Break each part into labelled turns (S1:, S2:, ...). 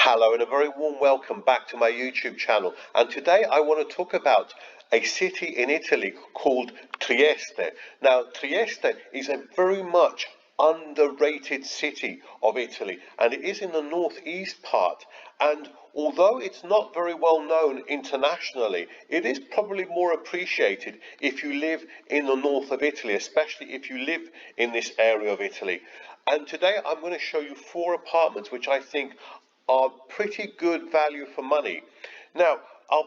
S1: Hello and a very warm welcome back to my YouTube channel. And today I want to talk about a city in Italy called Trieste. Now, Trieste is a very much underrated city of Italy, and it is in the northeast part. And although it's not very well known internationally, it is probably more appreciated if you live in the north of Italy, especially if you live in this area of Italy. And today I'm going to show you 4 apartments which I think are pretty good value for money. Now,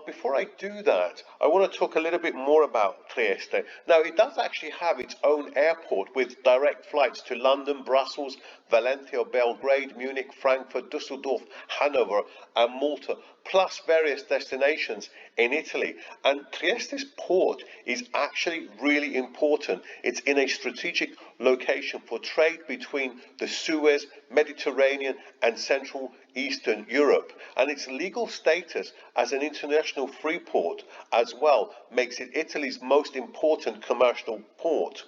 S1: before I do that, I want to talk a little bit more about Trieste. Now, it does actually have its own airport with direct flights to London, Brussels, Valencia, Belgrade, Munich, Frankfurt, Dusseldorf, Hanover, and Malta, plus various destinations in Italy. And Trieste's port is actually really important. It's in a strategic location for trade between the Suez, Mediterranean, and Central Eastern Europe, and its legal status as an international free port as well makes it Italy's most important commercial port.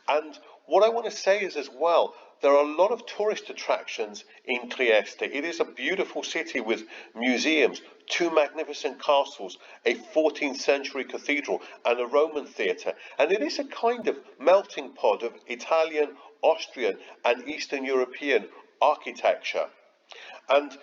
S1: And what I want to say is as well, there are a lot of tourist attractions in Trieste. It is a beautiful city with museums, 2 magnificent castles, a 14th century cathedral, and a Roman theatre. And it is a kind of melting pot of Italian, Austrian, and Eastern European architecture. And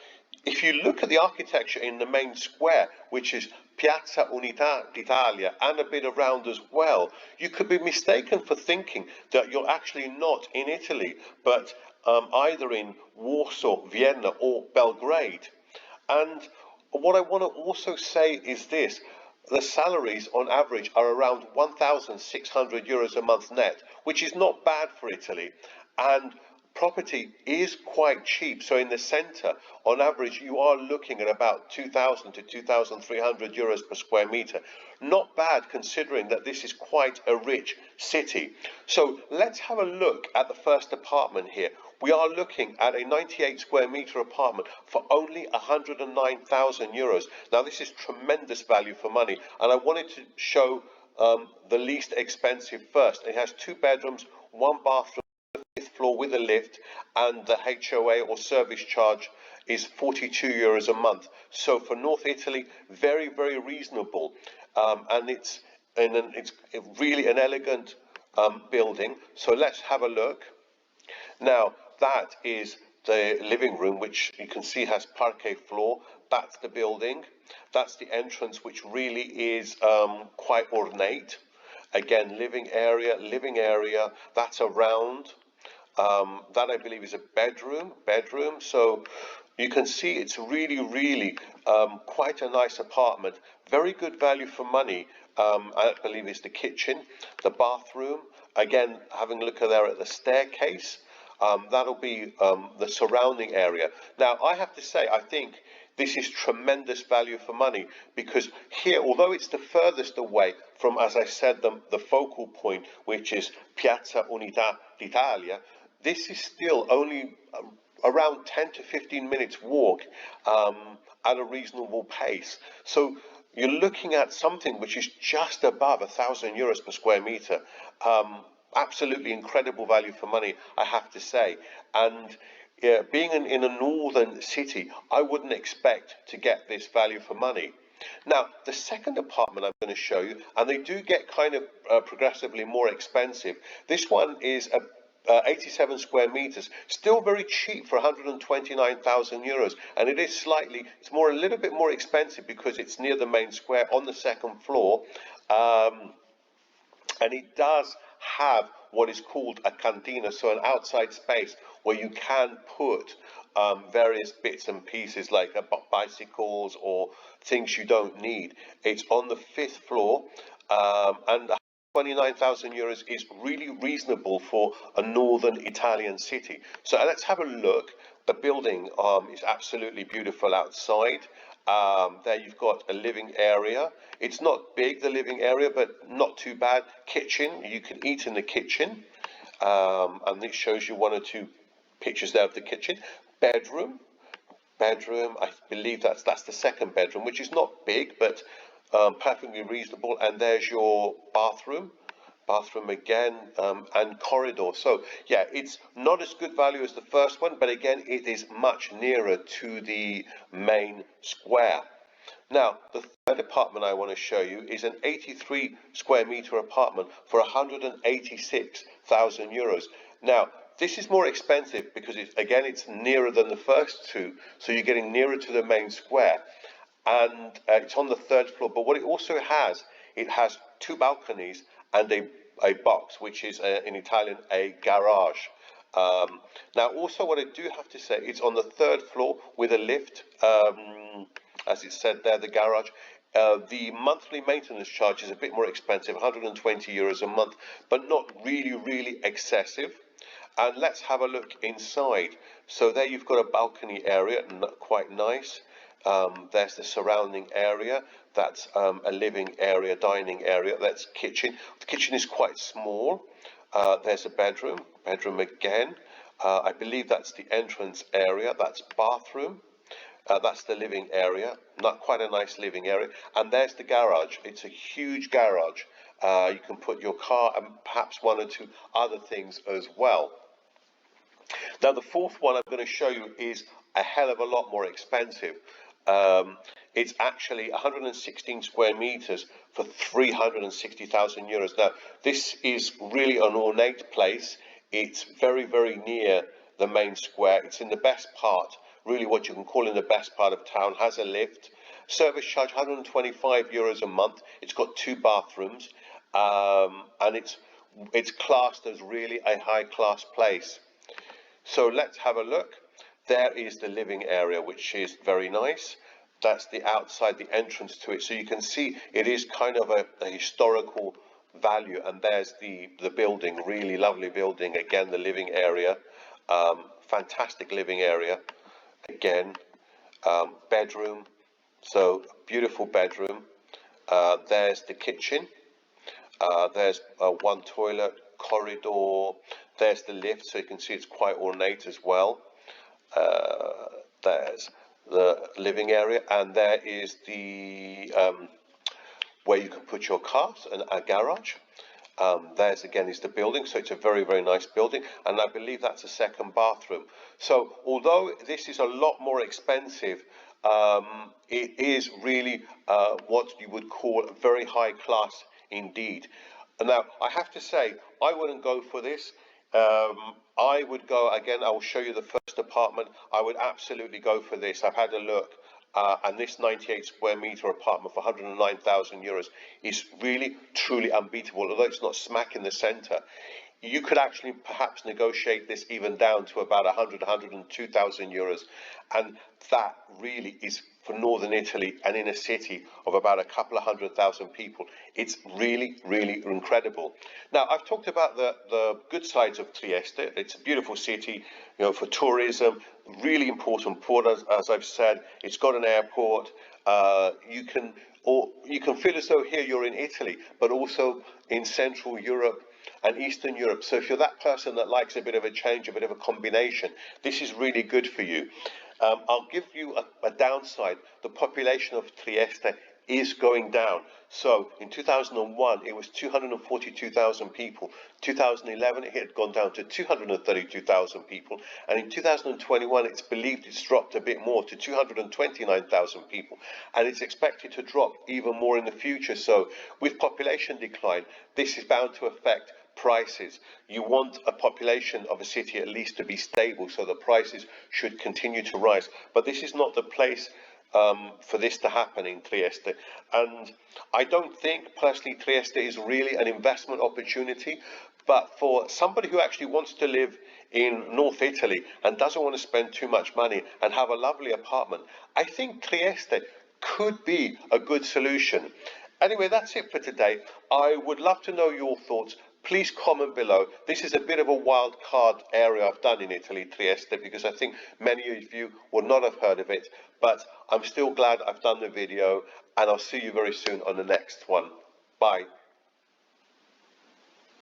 S1: if you look at the architecture in the main square, which is Piazza Unità d'Italia, and a bit around as well, you could be mistaken for thinking that you're actually not in Italy, but either in Warsaw, Vienna, or Belgrade. And what I want to also say is this: the salaries on average are around 1,600 euros a month net, which is not bad for Italy. And property is quite cheap. So in the centre, on average, you are looking at about 2,000 to 2,300 euros per square metre. Not bad considering that this is quite a rich city. So let's have a look at the first apartment here. We are looking at a 98 square metre apartment for only 109,000 euros. Now this is tremendous value for money, and I wanted to show the least expensive first. It has 2 bedrooms, 1 bathroom, floor with a lift, and the HOA or service charge is 42 euros a month. So for North Italy, very, very reasonable. And it's really an elegant building. So let's have a look. Now, that is the living room, which you can see has parquet floor. That's the building. That's the entrance, which really is quite ornate. Again, living area. That's a round. That I believe is a bedroom. So you can see it's really quite a nice apartment. Very good value for money. I believe is the kitchen, the bathroom. Again, having a look there at the staircase. That'll be the surrounding area. Now, I have to say, I think this is tremendous value for money, because here, although it's the furthest away from, as I said, the focal point, which is Piazza Unità d'Italia, this is still only around 10 to 15 minutes walk at a reasonable pace. So you're looking at something which is just above 1,000 euros per square meter. Absolutely incredible value for money, I have to say. And being in a northern city, I wouldn't expect to get this value for money. Now, the second apartment I'm going to show you, and they do get kind of progressively more expensive. This one is 87 square meters, still very cheap for 129,000 euros, and it is it's a little bit more expensive because it's near the main square on the 2nd floor, and it does have what is called a cantina, so an outside space where you can put various bits and pieces like bicycles or things you don't need. It's on the 5th floor, and 29,000 euros is really reasonable for a northern Italian city. So let's have a look. The building is absolutely beautiful outside. There you've got a living area. It's not big, the living area, but not too bad. Kitchen, you can eat in the kitchen. And this shows you 1 or 2 pictures there of the kitchen. Bedroom, I believe that's the 2nd bedroom, which is not big, but perfectly reasonable. And there's your bathroom. bathroom again, and corridor. So yeah, it's not as good value as the first one, but again, it is much nearer to the main square. Now, the third apartment I want to show you is an 83 square meter apartment for 186,000 euros. Now, this is more expensive because it's nearer than the first two, so you're getting nearer to the main square, and it's on the third floor. But what it also has, it has two balconies and a box, which is in Italian a garage. Now, also what I do have to say, it's on the third floor with a lift, as it said there, the garage. The monthly maintenance charge is a bit more expensive, 120 euros a month, but not really excessive. And let's have a look inside. So there you've got a balcony area, quite nice. There's the surrounding area. That's a living area, dining area. That's kitchen. The kitchen is quite small. There's a bedroom again. I believe that's the entrance area. That's bathroom. That's the living area. Not quite a nice living area. And there's the garage. It's a huge garage. You can put your car and perhaps one or two other things as well. Now, the fourth one I'm going to show you is a hell of a lot more expensive. It's actually 116 square meters for 360,000 euros. Now, this is really an ornate place. It's very near the main square. It's in the best part, really what you can call in the best part of town. Has a lift. Service charge 125 euros a month. It's got two bathrooms, and it's classed as really a high class place. So let's have a look. There is the living area, which is very nice. That's the outside, the entrance to it. So you can see it is kind of a historical value. And there's the building, really lovely building. Again, the living area, fantastic living area. Again, bedroom, so beautiful bedroom. There's the kitchen. There's one toilet, corridor. There's the lift, so you can see it's quite ornate as well. There's the living area, and there is the where you can put your cars and a garage. There's again is the building, so it's a very nice building, and I believe that's a second bathroom. So although this is a lot more expensive, it is really what you would call very high class indeed. Now, I have to say, I wouldn't go for this. I would go, again, I will show you the first apartment. I would absolutely go for this. I've had a look, and this 98 square meter apartment for 109,000 euros is really, truly unbeatable. Although it's not smack in the center, you could actually perhaps negotiate this even down to about 102,000 euros. And that really is for northern Italy and in a city of about a couple of 100,000 people. It's really incredible. Now, I've talked about the good sides of Trieste. It's a beautiful city, for tourism, really important port, as I've said. It's got an airport. You can feel as though here you're in Italy, but also in Central Europe and Eastern Europe. So if you're that person that likes a bit of a change, a bit of a combination, this is really good for you. I'll give you a downside. The population of Trieste is going down. So in 2001, it was 242,000 people. 2011, it had gone down to 232,000 people. And in 2021, it's believed it's dropped a bit more to 229,000 people. And it's expected to drop even more in the future. So with population decline, this is bound to affect prices. You want a population of a city at least to be stable, so the prices should continue to rise. But this is not the place for this to happen in Trieste. And I don't think personally Trieste is really an investment opportunity, but for somebody who actually wants to live in North Italy and doesn't want to spend too much money and have a lovely apartment, I think Trieste could be a good solution. Anyway, that's it for today. I would love to know your thoughts. Please comment below. This is a bit of a wild card area I've done in Italy, Trieste, because I think many of you would not have heard of it, but I'm still glad I've done the video, and I'll see you very soon on the next one. Bye.